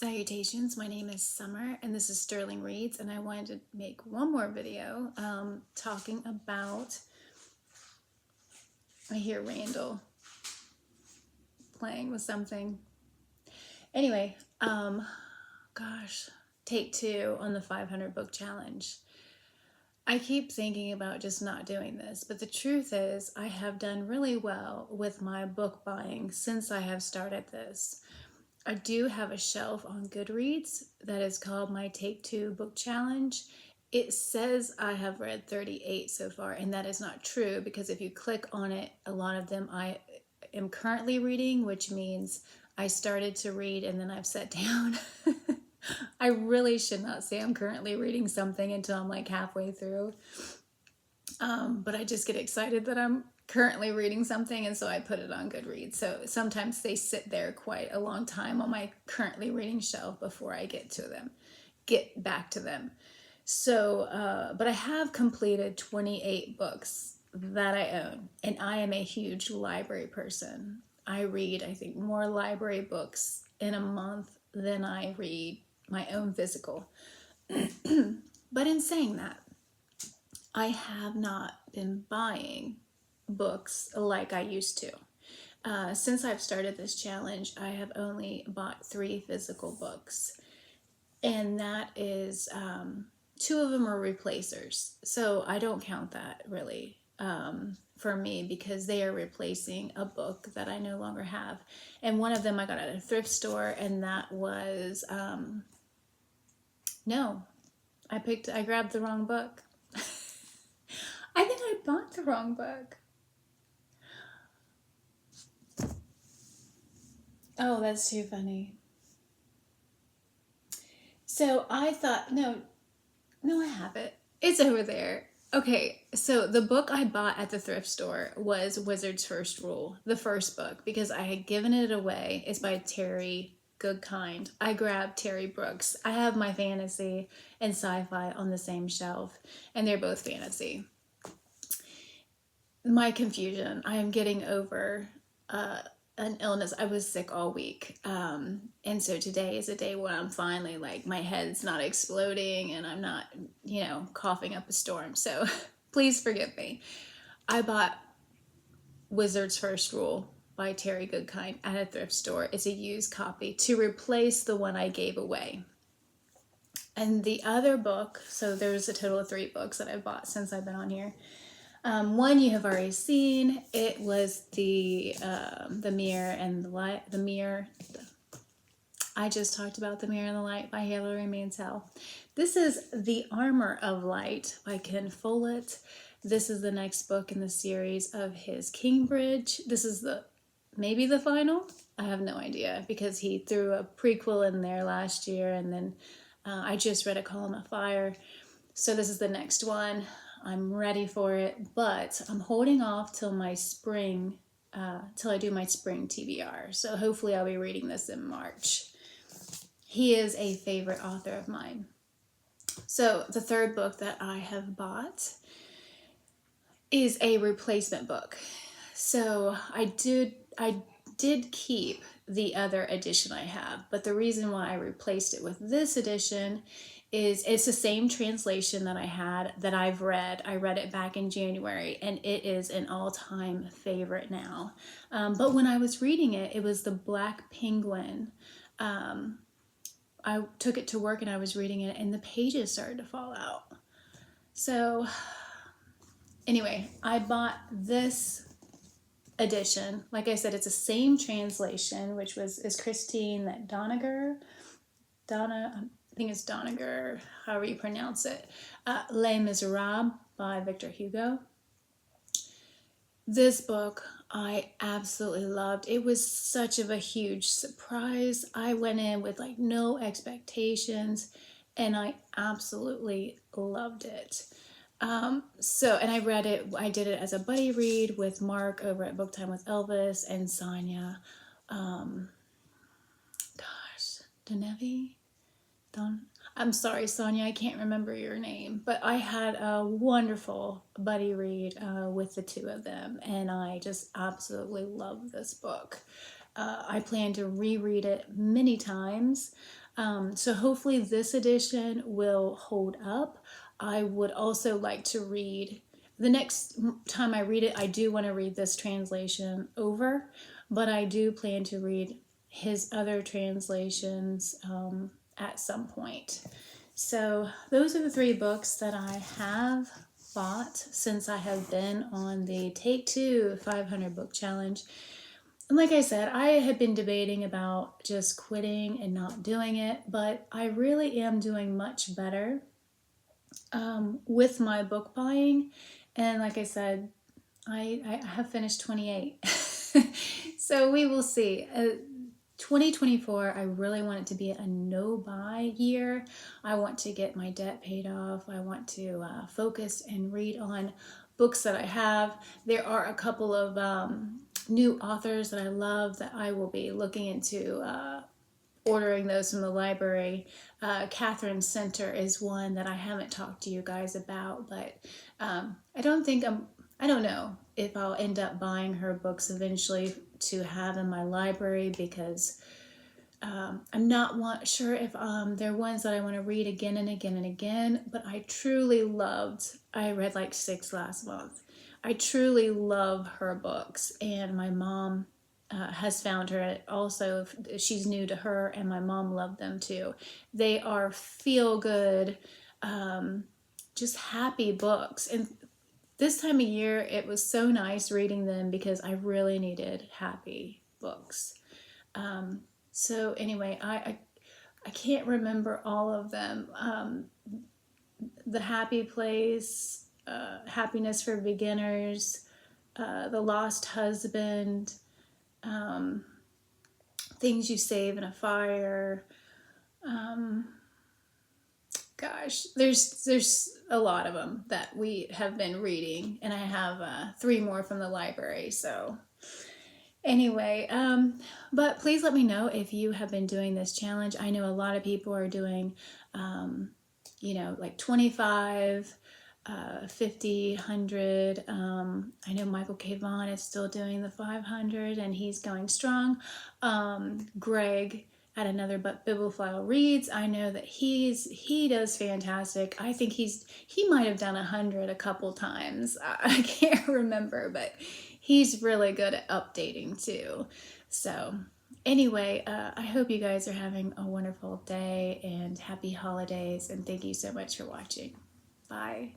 Salutations, my name is Summer and this is Sterling Reads, and I wanted to make one more video talking about, I hear Randall playing with something. Anyway, gosh, take 2 on the 500 book challenge. I keep thinking about just not doing this, but the truth is I have done really well with my book buying since I have started this. I do have a shelf on Goodreads that is called my Take 2 book challenge. It says I have read 38 so far, and that is not true because if you click on it, a lot of them I am currently reading, which means I started to read and then I've sat down. I really should not say I'm currently reading something until I'm like halfway through. But I just get excited that I'm currently reading something, and so I put it on Goodreads. So sometimes they sit there quite a long time on my currently reading shelf before I get back to them. So, but I have completed 28 books that I own, and I am a huge library person. I read, I think, more library books in a month than I read my own physical. But in saying that, I have not been buying books like I used to. Since I've started this challenge, I have only bought 3 physical books, and that is 2 of them are replacers, so I don't count that really for me because they are replacing a book that I no longer have. And one of them I got at a thrift store, and that was no, I grabbed the wrong book. I think I bought the wrong book. Oh, that's too funny. So I thought, no, I have it. It's over there. Okay, so the book I bought at the thrift store was Wizard's First Rule, the first book, because I had given it away. It's by Terry Goodkind. I grabbed Terry Brooks. I have my fantasy and sci-fi on the same shelf, and they're both fantasy. My confusion, I am getting over an illness. I was sick all week, and so today is a day when I'm finally like, my head's not exploding and I'm not, coughing up a storm, so please forgive me. I bought Wizard's First Rule by Terry Goodkind at a thrift store. It's a used copy to replace the one I gave away. And the other book, so there's a total of 3 books that I've bought since I've been on here. One you have already seen. It was the Mirror and the Light. I just talked about The Mirror and the Light by Hilary Mantel. This is The Armor of Light by Ken Follett. This is the next book in the series of his Kingbridge. This is maybe the final. I have no idea because he threw a prequel in there last year, and then I just read A Column of Fire. So this is the next one. I'm ready for it, but I'm holding off till my spring, till I do my spring TBR. So hopefully I'll be reading this in March. He is a favorite author of mine. So the third book that I have bought is a replacement book. So I did keep the other edition I have, but the reason why I replaced it with this edition is it's the same translation that I had, that I've read. I read it back in January, and it is an all-time favorite now. But when I was reading it, it was The Black Penguin. I took it to work and I was reading it, and the pages started to fall out. So anyway, I bought this edition. Like I said, it's the same translation, which is Christine Doniger. I think it's Doniger, however you pronounce it. Les Miserables by Victor Hugo. This book I absolutely loved. It was such of a huge surprise. I went in with like no expectations, and I absolutely loved it. And I read it, I did it as a buddy read with Mark over at Book Time with Elvis and Sonia. I'm sorry, Sonia, I can't remember your name, but I had a wonderful buddy read with the 2 of them, and I just absolutely love this book. I plan to reread it many times. So hopefully this edition will hold up. I would also like to read, the next time I read it, I do want to read this translation over, but I do plan to read his other translations at some point. So those are the 3 books that I have bought since I have been on the Take Two 500 book challenge. And like I said, I had been debating about just quitting and not doing it, but I really am doing much better with my book buying. And like I said, I have finished 28. So we will see. 2024, I really want it to be a no-buy year. I want to get my debt paid off. I want to focus and read on books that I have. There are a couple of new authors that I love that I will be looking into ordering those from the library. Catherine Center is one that I haven't talked to you guys about, but I don't know if I'll end up buying her books eventually to have in my library, because I'm not sure if they're ones that I want to read again and again and again, but I read like 6 last month. I truly love her books, and my mom has found her also. She's new to her, and my mom loved them too. They are feel good, just happy books. And this time of year, it was so nice reading them because I really needed happy books. So anyway, I can't remember all of them. The Happy Place, Happiness for Beginners, The Lost Husband, Things You Save in a Fire. Gosh, there's a lot of them that we have been reading, and I have 3 more from the library. So anyway, but please let me know if you have been doing this challenge. I know a lot of people are doing, like 25, 50, 100. I know Michael K. Vaughan is still doing the 500, and he's going strong. Greg at Another But Bibliophile Reads, I know that he does fantastic. I think he might have done 100 a couple times. I can't remember, but he's really good at updating too. So anyway, I hope you guys are having a wonderful day and happy holidays, and thank you so much for watching. Bye.